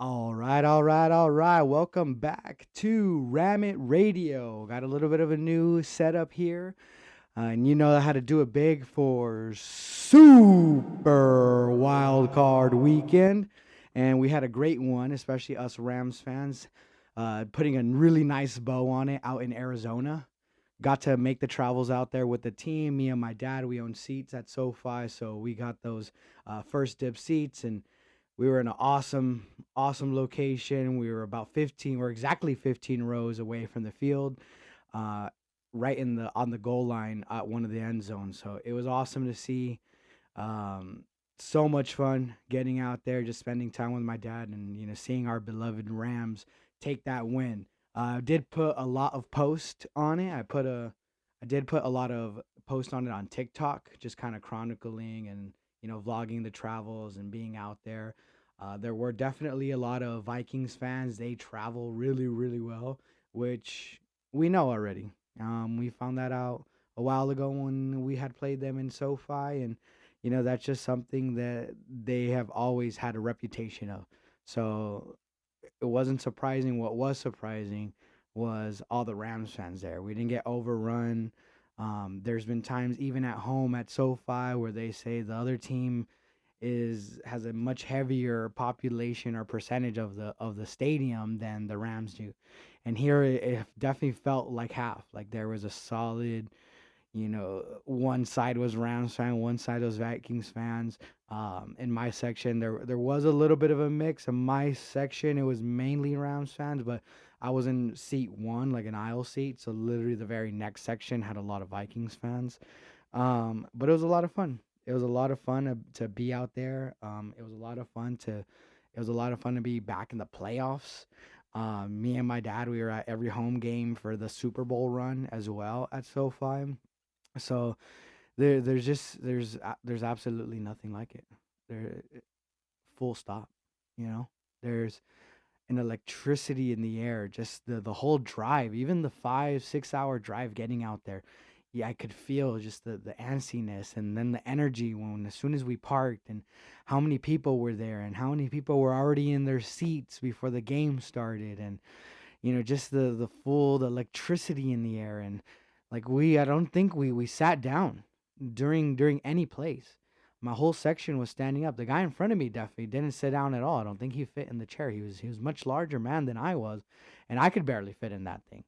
All right. Welcome back to Ramit Radio. Got a little bit of a new setup here. And you know how to do it big for Super Wild Card Weekend. And we had a great one, especially us Rams fans, putting a really nice bow on it out in Arizona. Got to make the travels out there with the team. Me and my dad, we own seats at SoFi, so we got those first dip seats, and we were in an awesome location. We were about 15, we're exactly 15 rows away from the field, uh, right in the on the goal line at one of the end zones. So it was awesome to see. Um, so much fun getting out there, just spending time with my dad, and seeing our beloved Rams take that win. I did put a lot of post on it. I did put a lot of post on it on TikTok, just kind of chronicling and vlogging the travels and being out there. There were definitely a lot of Vikings fans. They travel really, really well, which we know already. We found that out a while ago when we had played them in SoFi, and that's just something that they have always had a reputation of. So it wasn't surprising. What was surprising was all the Rams fans there. We didn't get overrun. There's been times even at home at SoFi where they say the other team is has a much heavier population or percentage of the stadium than the Rams do. And here it definitely felt like half. Like there was a solid, one side was Rams fan, one side was Vikings fans. In my section, there was a little bit of a mix. In my section, it was mainly Rams fans, but I was in seat one, like an aisle seat. So literally, the very next section had a lot of Vikings fans. But it was a lot of fun. It was a lot of fun to be out there. It was a lot of fun to be back in the playoffs. Me and my dad, we were at every home game for the Super Bowl run as well at SoFi. So there's absolutely nothing like it. There, full stop. You know, there's an electricity in the air. Just the whole drive, even the 5 6 hour drive getting out there. Yeah, I could feel just the antsiness and then the energy when as soon as we parked and how many people were there and how many people were already in their seats before the game started, and just the electricity in the air. And like I don't think we sat down during any place. My whole section was standing up. The guy in front of me definitely didn't sit down at all. I don't think he fit in the chair. He was much larger man than I was, and I could barely fit in that thing.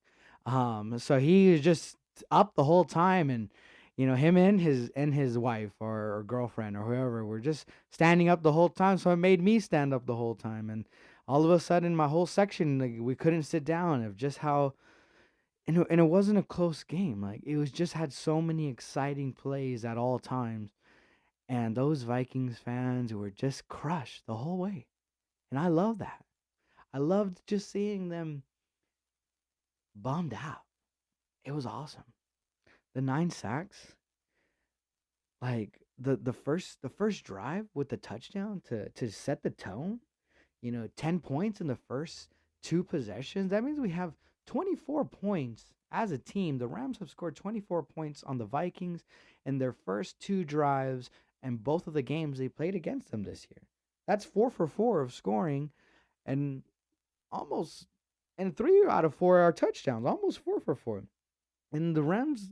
So he was just up the whole time, and him and his wife or girlfriend or whoever were just standing up the whole time. So it made me stand up the whole time, and all of a sudden my whole section, like, we couldn't sit down of just how. And it wasn't a close game. Like, it was just had so many exciting plays at all times, and those Vikings fans were just crushed the whole way. And I love that. I loved just seeing them bummed out. It was awesome. The 9 sacks, like the first drive with the touchdown to set the tone. 10 points in the first two possessions. That means we have 24 points as a team. The Rams have scored 24 points on the Vikings in their first two drives and both of the games they played against them this year. That's 4 for 4 of scoring, and almost and 3 out of 4 are touchdowns, almost 4 for 4. And the Rams,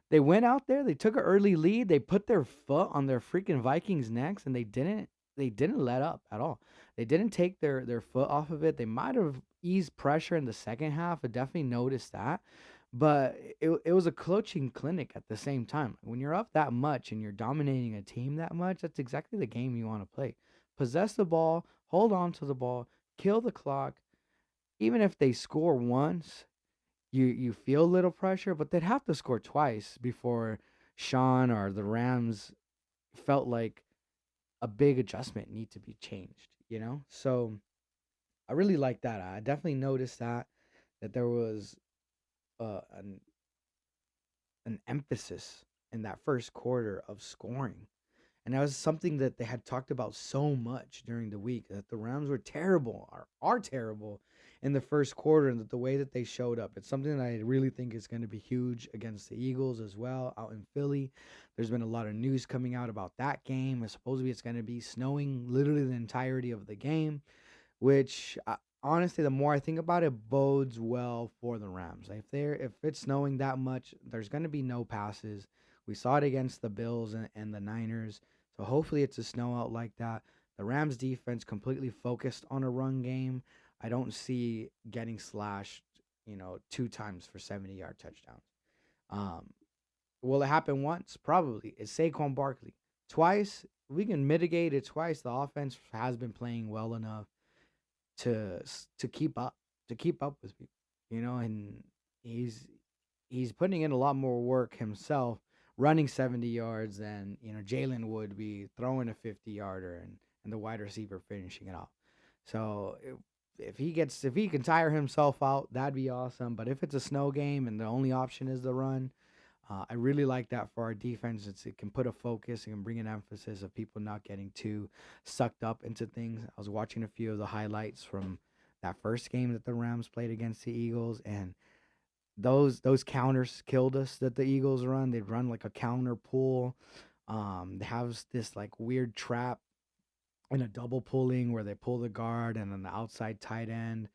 they went out there, they took an early lead, they put their foot on their freaking Vikings' necks, and they didn't let up at all. They didn't take their foot off of it. They might have eased pressure in the second half. I definitely noticed that. But it was a coaching clinic at the same time. When you're up that much and you're dominating a team that much, that's exactly the game you want to play. Possess the ball, hold on to the ball, kill the clock. Even if they score once, you feel a little pressure, but they'd have to score twice before Sean or the Rams felt like a big adjustment need to be changed. So I really like that. I definitely noticed that there was an emphasis in that first quarter of scoring. And that was something that they had talked about so much during the week, that the Rams were terrible, are terrible in the first quarter, and that the way that they showed up. It's something that I really think is going to be huge against the Eagles as well out in Philly. There's been a lot of news coming out about that game. And supposedly it's going to be snowing literally the entirety of the game. which honestly, the more I think about it, bodes well for the Rams. Like if it's snowing that much, there's going to be no passes. We saw it against the Bills and the Niners, so hopefully it's a snow out like that. The Rams defense completely focused on a run game. I don't see getting slashed, 2 times for 70-yard touchdowns. Um, will it happen once? Probably. It's Saquon Barkley. Twice, we can mitigate it twice. The offense has been playing well enough to keep up with people, and he's he's putting in a lot more work himself, running 70 yards than Jalen would be throwing a 50-yarder and the wide receiver finishing it off. So if he can tire himself out, that'd be awesome. But if it's a snow game and the only option is the run, I really like that for our defense. It can put a focus, it can bring an emphasis of people not getting too sucked up into things. I was watching a few of the highlights from that first game that the Rams played against the Eagles, and those counters killed us that the Eagles run. They'd run like a counter pull. They have this like weird trap in a double pulling where they pull the guard and then the outside tight end,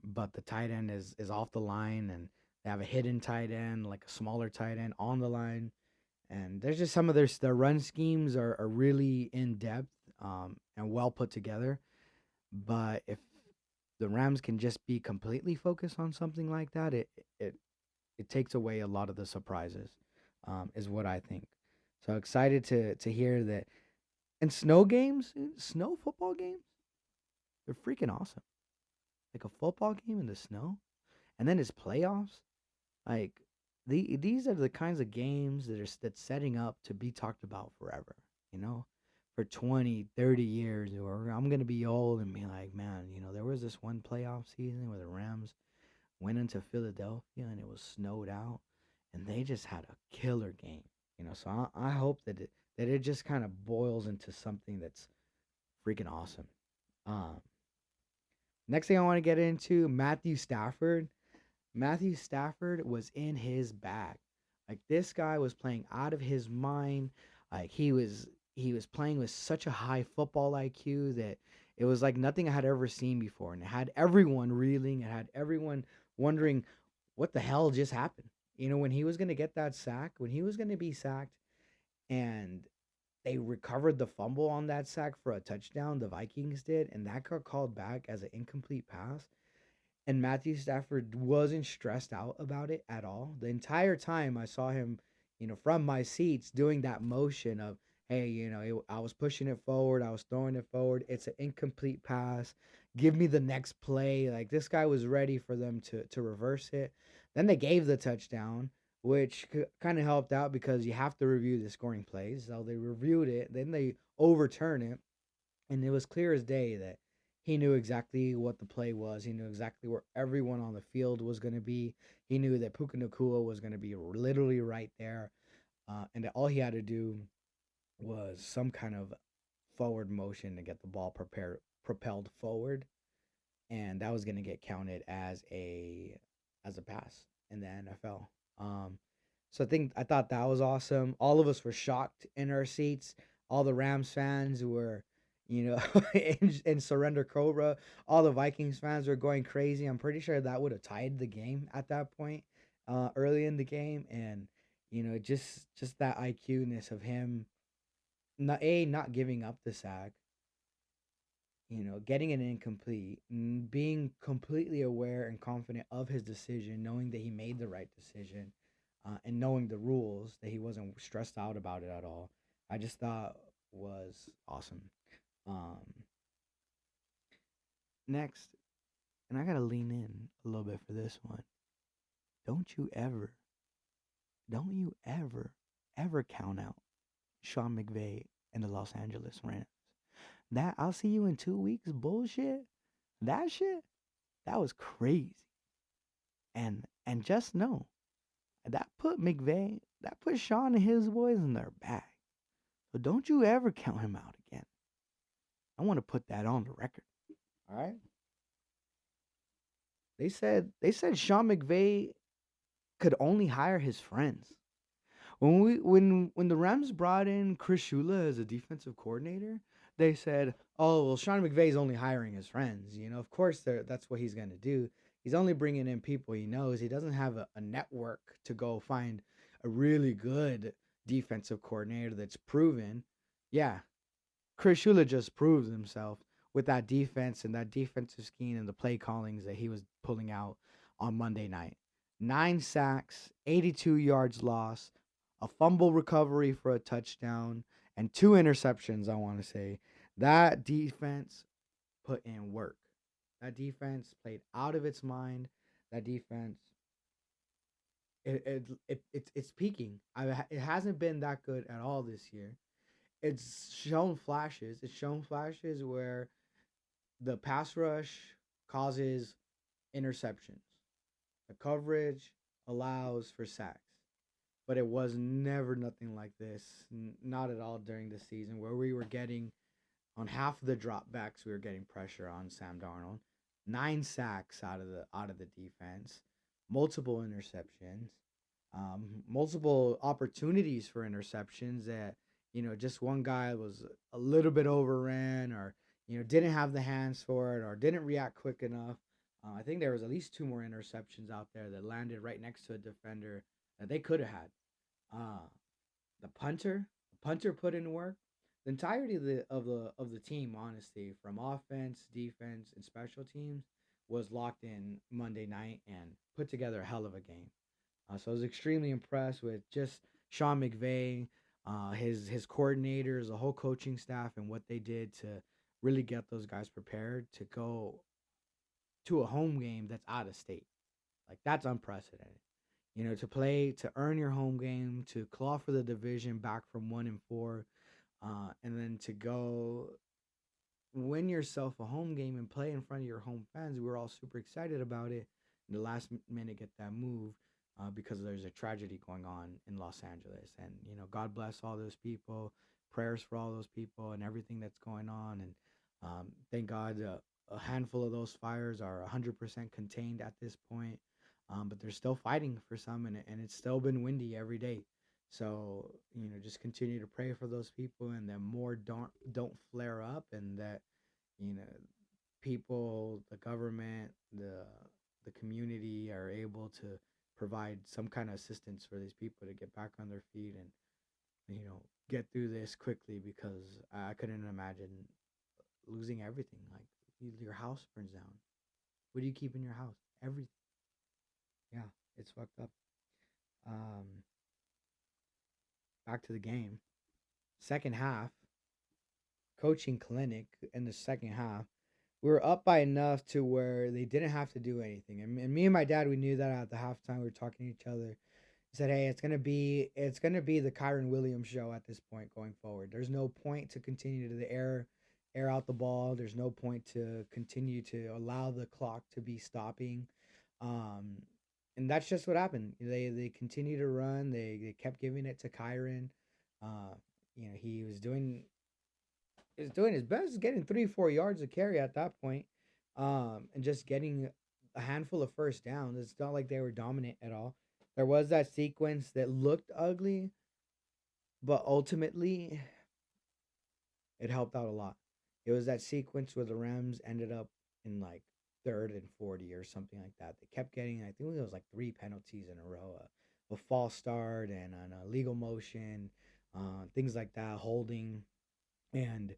but the tight end is off the line, and they have a hidden tight end, like a smaller tight end on the line. And there's just some of their run schemes are really in depth, and well put together. But if the Rams can just be completely focused on something like that, it it takes away a lot of the surprises, is what I think. So excited to hear that. And snow games, snow football games, they're freaking awesome. Like a football game in the snow, and then it's playoffs. Like these are the kinds of games that's setting up to be talked about forever, you know, for 20, 30 years. Or I'm gonna be old and be like, man, there was this one playoff season where the Rams went into Philadelphia and it was snowed out, and they just had a killer game. So I hope that it just kind of boils into something that's freaking awesome. Um, Next thing I want to get into, Matthew Stafford. Matthew Stafford was in his bag. Like this guy was playing out of his mind. Like he was playing with such a high football IQ that it was like nothing I had ever seen before, and it had everyone reeling. It had everyone wondering what the hell just happened. When he was gonna get that sack, when he was gonna be sacked, and they recovered the fumble on that sack for a touchdown. The Vikings did, and that got called back as an incomplete pass. And Matthew Stafford wasn't stressed out about it at all. The entire time I saw him, from my seats doing that motion of, hey, I was pushing it forward, I was throwing it forward. It's an incomplete pass. Give me the next play. Like this guy was ready for them to reverse it. Then they gave the touchdown, which kind of helped out because you have to review the scoring plays. So they reviewed it, then they overturn it, and it was clear as day that he knew exactly what the play was. He knew exactly where everyone on the field was going to be. He knew that Puka Nakua was going to be literally right there, and that all he had to do was some kind of forward motion to get the ball propelled forward, and that was going to get counted as a pass in the NFL. So I thought that was awesome. All of us were shocked in our seats. All the Rams fans were, in Surrender Cobra. All the Vikings fans were going crazy. I'm pretty sure that would have tied the game at that point, early in the game, and just that IQ ness of him, not giving up the sack, getting it incomplete, being completely aware and confident of his decision, knowing that he made the right decision, and knowing the rules, that he wasn't stressed out about it at all. I just thought was awesome. Um, Next, and I gotta lean in a little bit for this one. Don't you ever, don't you ever count out Sean McVay and the Los Angeles Rams. That I'll see you in 2 weeks bullshit. That shit, that was crazy. And just know that put Sean and his boys in their bag. So don't you ever count him out again. I want to put that on the record. All right. They said Sean McVay could only hire his friends. When the Rams brought in Chris Shula as a defensive coordinator, They said, "Oh, well, Sean McVay's only hiring his friends. Of course, that's what he's gonna do. He's only bringing in people he knows. He doesn't have a network to go find a really good defensive coordinator that's proven." Yeah, Chris Shula just proves himself with that defense and that defensive scheme and the play callings that he was pulling out on Monday night. 9 sacks, 82 yards lost, a fumble recovery for a touchdown, and 2 interceptions, I want to say. That defense put in work. That defense played out of its mind. That defense, it's peaking. It hasn't been that good at all this year. It's shown flashes. It's shown flashes where the pass rush causes interceptions. The coverage allows for sacks. But it was never nothing like this. Not at all during the season where we were getting on half of the dropbacks we were getting pressure on Sam Darnold. 9 sacks out of the defense, multiple interceptions, multiple opportunities for interceptions that just one guy was a little bit overran or didn't have the hands for it or didn't react quick enough. I think there was at least two more interceptions out there that landed right next to a defender that they could have had. Uh, the punter put in work. The entirety of the team, honestly, from offense, defense, and special teams, was locked in Monday night and put together a hell of a game. So I was extremely impressed with just Sean McVay, his coordinators, the whole coaching staff, and what they did to really get those guys prepared to go to a home game that's out of state. Like that's unprecedented. To play, to earn your home game, to claw for the division back from 1-4, and then to go win yourself a home game and play in front of your home fans. We were all super excited about it. In the last minute, get that move because there's a tragedy going on in Los Angeles, and God bless all those people. Prayers for all those people and everything that's going on, and thank God a handful of those fires are 100% contained at this point. But they're still fighting for some, and it's still been windy every day. So just continue to pray for those people, and that more don't flare up, and that you know people, the government, the community are able to provide some kind of assistance for these people to get back on their feet and get through this quickly because I couldn't imagine losing everything. Like your house burns down. What do you keep in your house? Everything. Yeah, it's fucked up. Um, Back to the game. Second half, coaching clinic in the second half. We were up by enough to where they didn't have to do anything. And me and my dad, we knew that at the halftime. We were talking to each other. He said, "Hey, it's gonna be the Kyron Williams show at this point going forward. There's no point to continue to air out the ball. There's no point to continue to allow the clock to be stopping." Um, and that's just what happened. They continue to run. They kept giving it to Kyron. Uh, he was doing his best, getting 3-4 yards of carry at that point, and just getting a handful of first downs. It's not like they were dominant at all. There was that sequence that looked ugly, but ultimately it helped out a lot. It was that sequence where the Rams ended up in like third and 40 or something like that. They kept getting, I think it was like three penalties in a row, a false start and an illegal motion, things like that, holding. And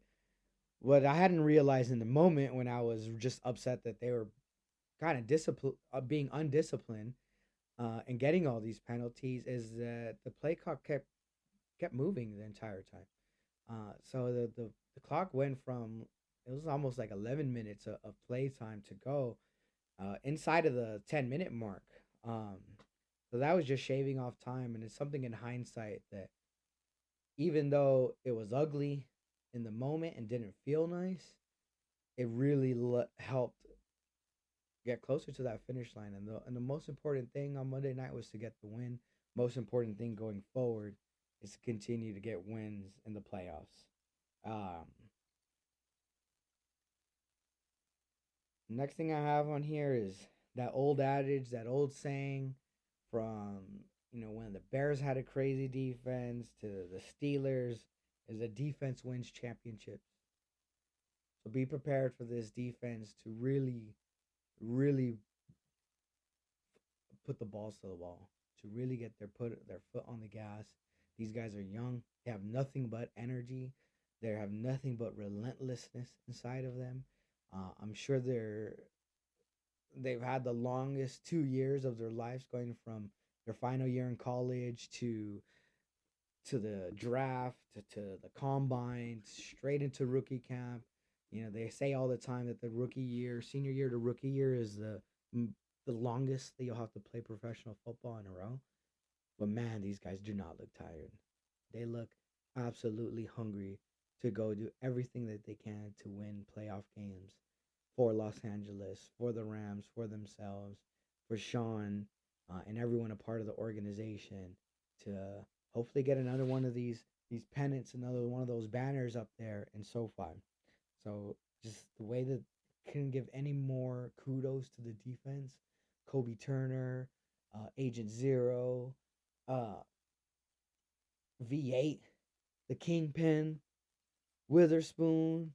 what I hadn't realized in the moment when I was just upset that they were kind of being undisciplined, and getting all these penalties is that the play clock kept moving the entire time. So the clock went from, it was almost like 11 minutes of play time to go inside of the 10-minute mark. Um, so that was just shaving off time, and it's something in hindsight that even though it was ugly in the moment and didn't feel nice, it really helped get closer to that finish line. And the most important thing on Monday night was to get the win. Most important thing going forward is to continue to get wins in the playoffs. Um, Next thing I have on here is that old adage, that old saying from when the Bears had a crazy defense to the Steelers, is a defense wins championships. So be prepared for this defense to really, really put the balls to the wall, to really get their foot on the gas. These guys are young. They have nothing but energy. They have nothing but relentlessness inside of them. I'm sure they've had the longest 2 years of their lives, going from their final year in college to the draft to the combine, straight into rookie camp. You know, they say all the time that the rookie year, senior year to rookie year, is the longest that you'll have to play professional football in a row. But man, these guys do not look tired. They look absolutely hungry to go do everything that they can to win playoff games for Los Angeles, for the Rams, for themselves, for Sean, and everyone a part of the organization to hopefully get another one of these pennants, another one of those banners up there in SoFi. So just the way that can give any more kudos to the defense, Kobe Turner, Agent Zero, uh, V8, the Kingpin, Witherspoon,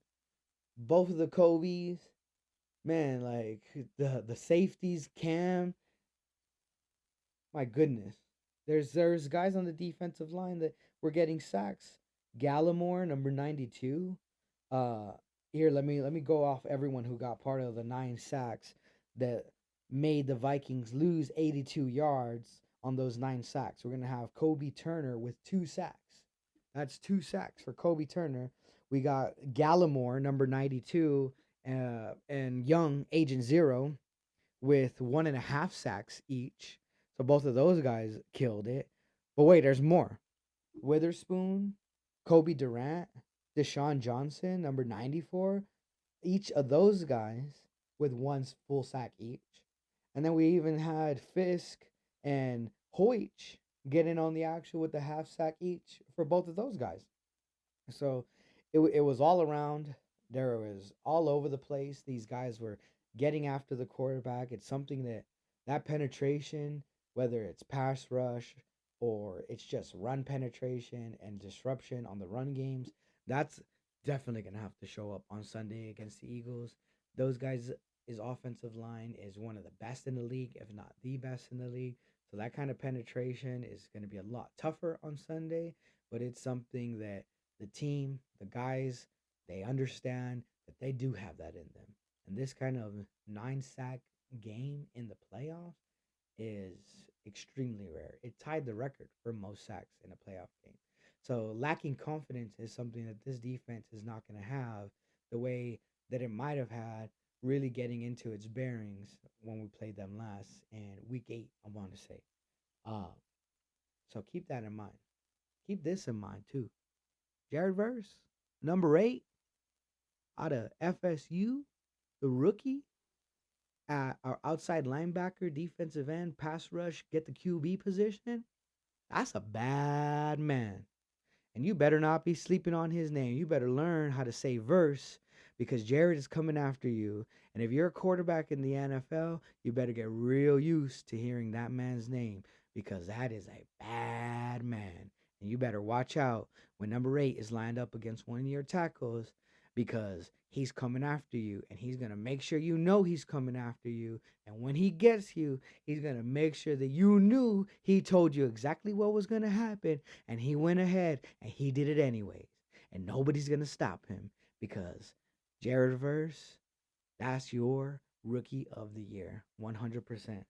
both of the Kobe's, man, like the safeties, Cam, my goodness. There's guys on the defensive line that were getting sacks. Gallimore, number 92. Uh Here, let me go off everyone who got part of the 9 sacks that made the Vikings lose 82 yards on those 9 sacks. We're gonna have Kobe Turner with 2 sacks. That's 2 sacks for Kobe Turner. We got Gallimore, number 92, and Young, Agent Zero, with 1.5 sacks each. So both of those guys killed it. But wait, there's more. Witherspoon, Kobe Durant, Deshaun Johnson, number 94. Each of those guys with 1 full sack each. And then we even had Fisk and Hoych getting on the action with the half sack each for both of those guys. So it was all around. There was all over the place. These guys were getting after the quarterback. It's something that penetration, whether it's pass rush or it's just run penetration and disruption on the run games, that's definitely going to have to show up on Sunday against the Eagles. Those guys, his offensive line is one of the best in the league, if not the best in the league. So that kind of penetration is going to be a lot tougher on Sunday, but it's something that the team, the guys, they understand that they do have that in them. And this kind of 9 sack game in the playoffs is extremely rare. It tied the record for most sacks in a playoff game. So lacking confidence is something that this defense is not going to have the way that it might have had, really getting into its bearings when we played them last in week 8, I want to say. Uh, so keep that in mind. Keep this in mind too. Jared Verse, number 8 out of FSU, the rookie, our outside linebacker, defensive end, pass rush, get the QB position. That's a bad man. And you better not be sleeping on his name. You better learn how to say verse, because Jared is coming after you. And if you're a quarterback in the NFL, you better get real used to hearing that man's name, because that is a bad man. And you better watch out when number 8 is lined up against one of your tackles, because he's coming after you, and he's going to make sure you know he's coming after you. And when he gets you, he's going to make sure that you knew he told you exactly what was going to happen, and he went ahead and he did it anyways. And nobody's going to stop him, because Jared Verse, that's your rookie of the year, 100%.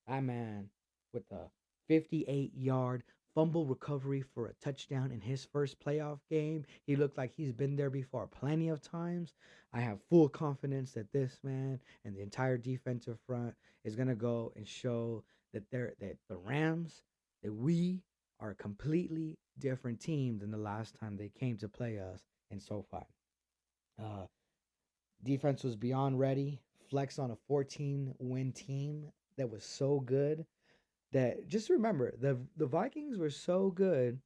That man with the 58-yard fumble recovery for a touchdown in his first playoff game. He looked like he's been there before plenty of times. I have full confidence that this man and the entire defensive front is going to go and show that the Rams, that we are a completely different team than the last time they came to play us in SoFi. Uh, Defense was beyond ready. Flex on a 14-win team that was so good that, just remember, the Vikings were so good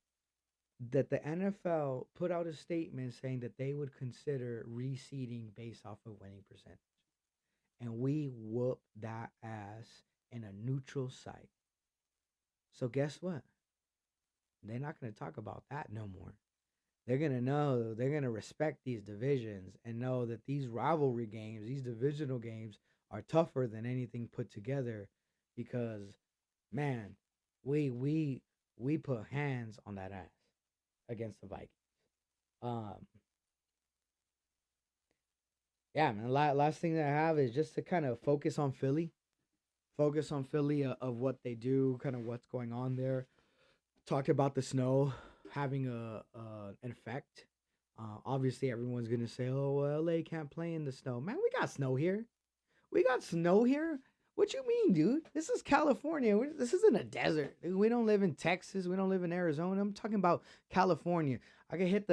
that the NFL put out a statement saying that they would consider reseeding based off of winning percentage. And we whooped that ass in a neutral site. So guess what? They're not going to talk about that no more. they're gonna know, they're gonna respect these divisions and know that these rivalry games, these divisional games, are tougher than anything put together, because man, we we we put hands on that ass against the Vikings. Um, yeah, man. Last thing that I have is just to kind of focus on Philly, of what they do, kind of what's going on there. Talked about the snow having an effect. Obviously, everyone's gonna say, "Oh, well, LA can't play in the snow." Man, we got snow here. We got snow here. What you mean, dude? This is California. This isn't a desert. We don't live in Texas. We don't live in Arizona. I'm talking about California. I get hit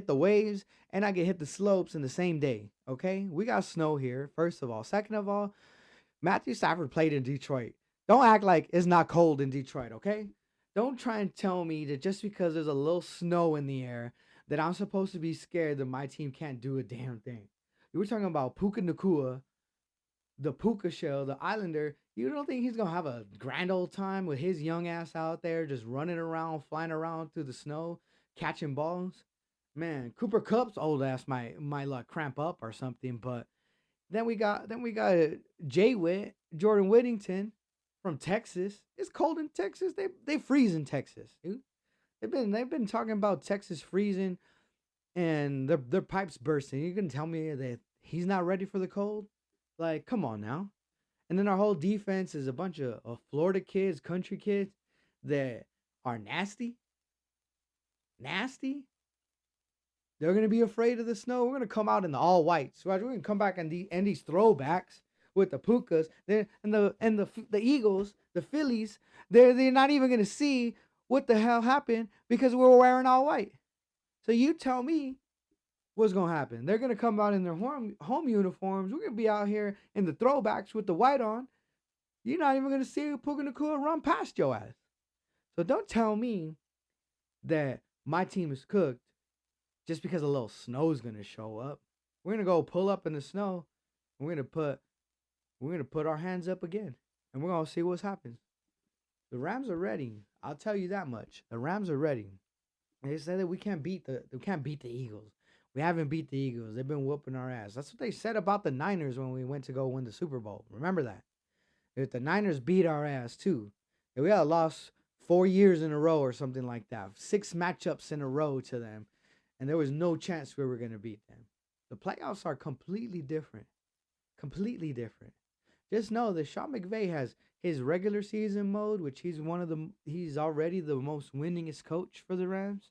the waves and I get hit the slopes in the same day. Okay, we got snow here. First of all, second of all, Matthew Stafford played in Detroit. Don't act like it's not cold in Detroit. Okay, don't try and tell me that just because there's a little snow in the air that I'm supposed to be scared that my team can't do a damn thing. You were talking about Puka Nakua, the Puka Shell, the Islander. You don't think he's gonna have a grand old time with his young ass out there just running around, flying around through the snow, catching balls? Man, Cooper Cup's old ass might like cramp up or something. But then we got Jay Witt, Jordan Whittington from Texas. It's cold in Texas. They freeze in Texas, dude. They've been talking about Texas freezing and their pipes bursting. You can tell me that he's not ready for the cold? Like, come on now. And then our whole defense is a bunch of Florida kids, country kids that are nasty, nasty. They're gonna be afraid of the snow. We're gonna come out in the all whites. We're gonna come back and these throwbacks with the Pukas. And the Eagles, the Phillies. They're not even gonna see what the hell happened because we're wearing all white. So you tell me what's gonna happen. They're gonna come out in their home uniforms. We're gonna be out here in the throwbacks with the white on. You're not even gonna see Puka Nakua run past your ass. So don't tell me that my team is cooked just because a little snow is gonna show up. We're gonna go pull up in the snow. And we're gonna put our hands up again, and we're gonna see what's happens. The Rams are ready. I'll tell you that much. The Rams are ready. They said that we can't beat the Eagles. We haven't beat the Eagles. They've been whooping our ass. That's what they said about the Niners when we went to go win the Super Bowl. Remember that. If the Niners beat our ass too, if we had lost 4 years in a row or something like that, 6 matchups in a row to them, and there was no chance we were gonna beat them. The playoffs are completely different. Completely different. Just know that Sean McVay has his regular season mode, which he's already the most winningest coach for the Rams.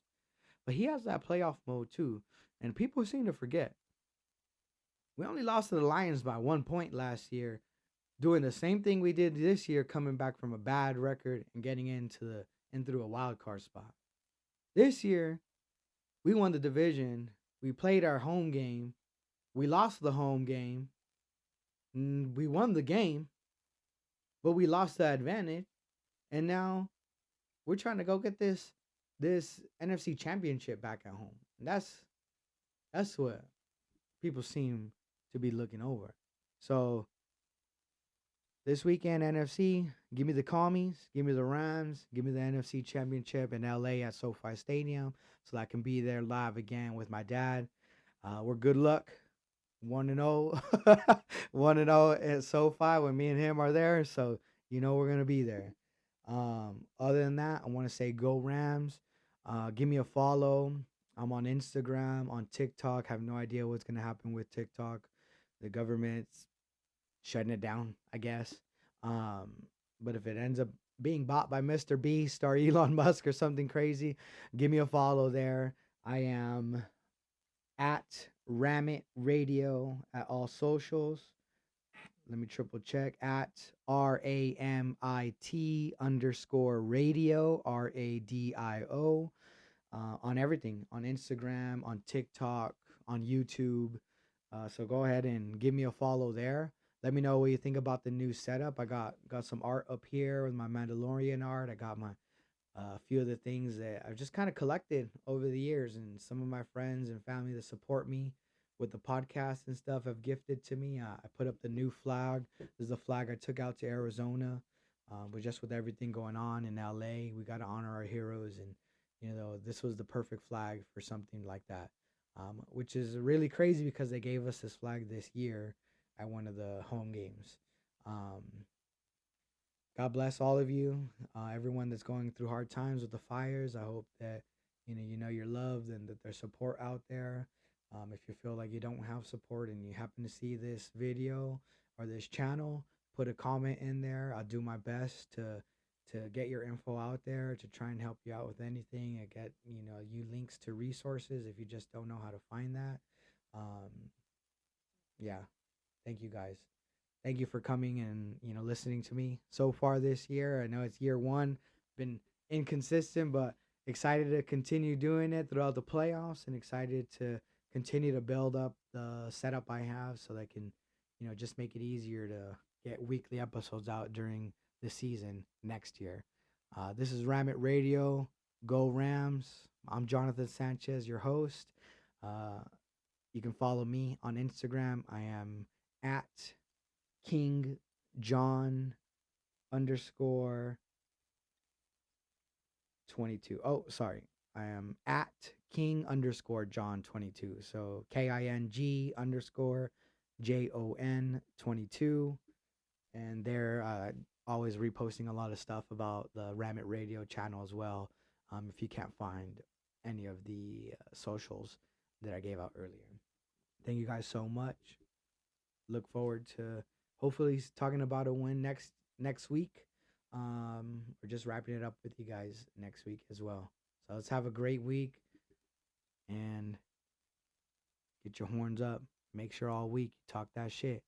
But he has that playoff mode too. And people seem to forget. We only lost to the Lions by 1 point last year, doing the same thing we did this year, coming back from a bad record and getting through a wild card spot. This year, we won the division. We played our home game. We lost the home game. We won the game, but we lost the advantage. And now we're trying to go get this NFC championship back at home. And that's what people seem to be looking over. So this weekend, NFC, give me the Commies, give me the Rams, give me the NFC Championship in LA at SoFi Stadium so that I can be there live again with my dad. We're good luck. 1-0. 1-0 at SoFi when me and him are there. So, we're going to be there. Other than that, I want to say go Rams. Give me a follow. I'm on Instagram, on TikTok. Have no idea what's going to happen with TikTok. The government's shutting it down, I guess. But if it ends up being bought by Mr. Beast or Elon Musk or something crazy, give me a follow there. I am at Ramit Radio at all socials. Let me triple check at RAMIT_radio, RADIO, on everything, on Instagram, on TikTok, on YouTube. So go ahead and give me a follow there. Let me know what you think about the new setup. I got some art up here with my Mandalorian art. I got my a few of the things that I've just kind of collected over the years, and some of my friends and family that support me with the podcast and stuff have gifted to me. I put up the new flag. This is the flag I took out to Arizona. But just with everything going on in LA, we got to honor our heroes, and this was the perfect flag for something like that, which is really crazy because they gave us this flag this year at one of the home games. Um, God bless all of you, everyone that's going through hard times with the fires. I hope that you're loved and that there's support out there. If you feel like you don't have support and you happen to see this video or this channel, put a comment in there. I'll do my best to get your info out there to try and help you out with anything and get you links to resources if you just don't know how to find that. Um, yeah, thank you guys. Thank you for coming and listening to me so far this year. I know it's year one, been inconsistent, but excited to continue doing it throughout the playoffs, and excited to continue to build up the setup I have so that I can just make it easier to get weekly episodes out during the season next year. This is Ramit Radio. Go Rams. I'm Jonathan Sanchez, your host. Uh, you can follow me on Instagram. I am at King John underscore 22. Oh, sorry. I am at King underscore John 22. So KING underscore JON 22. And they're always reposting a lot of stuff about the Ramit Radio channel as well. If you can't find any of the socials that I gave out earlier. Thank you guys so much. Look forward to hopefully talking about a win next week. We're just wrapping it up with you guys next week as well. So let's have a great week and get your horns up. Make sure all week you talk that shit.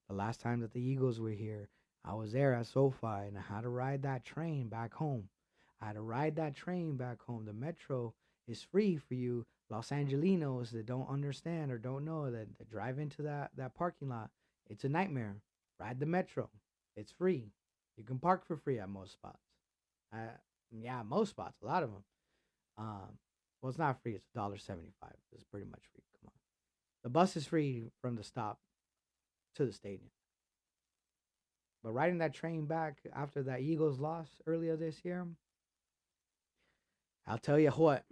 The last time that the Eagles were here, I was there at SoFi and I had to ride that train back home. The metro is free for you Los Angelinos that don't understand or don't know that drive into that parking lot. It's a nightmare. Ride the metro. It's free. You can park for free at most spots. Yeah, most spots, a lot of them. Well, it's not free. It's $1.75. It's pretty much free. Come on. The bus is free from the stop to the stadium. But riding that train back after that Eagles loss earlier this year, I'll tell you what.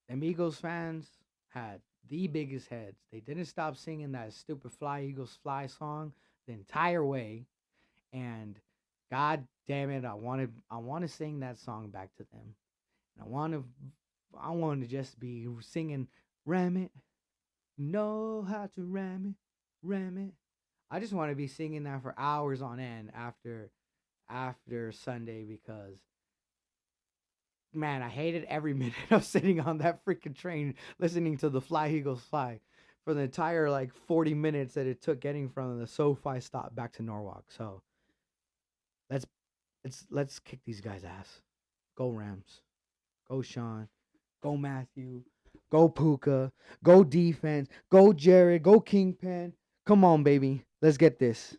Them Eagles fans had the biggest heads. They didn't stop singing that stupid Fly Eagles Fly song the entire way. And God damn it, I want to sing that song back to them. And I want to just be singing ram it. You know how to ram it. I just want to be singing that for hours on end after Sunday because man, I hated every minute of sitting on that freaking train listening to the Fly Eagles Fly for the entire 40 minutes that it took getting from the SoFi stop back to Norwalk. So let's kick these guys' ass. Go Rams. Go Sean. Go Matthew. Go Puka. Go defense. Go Jared. Go Kingpin. Come on, baby. Let's get this.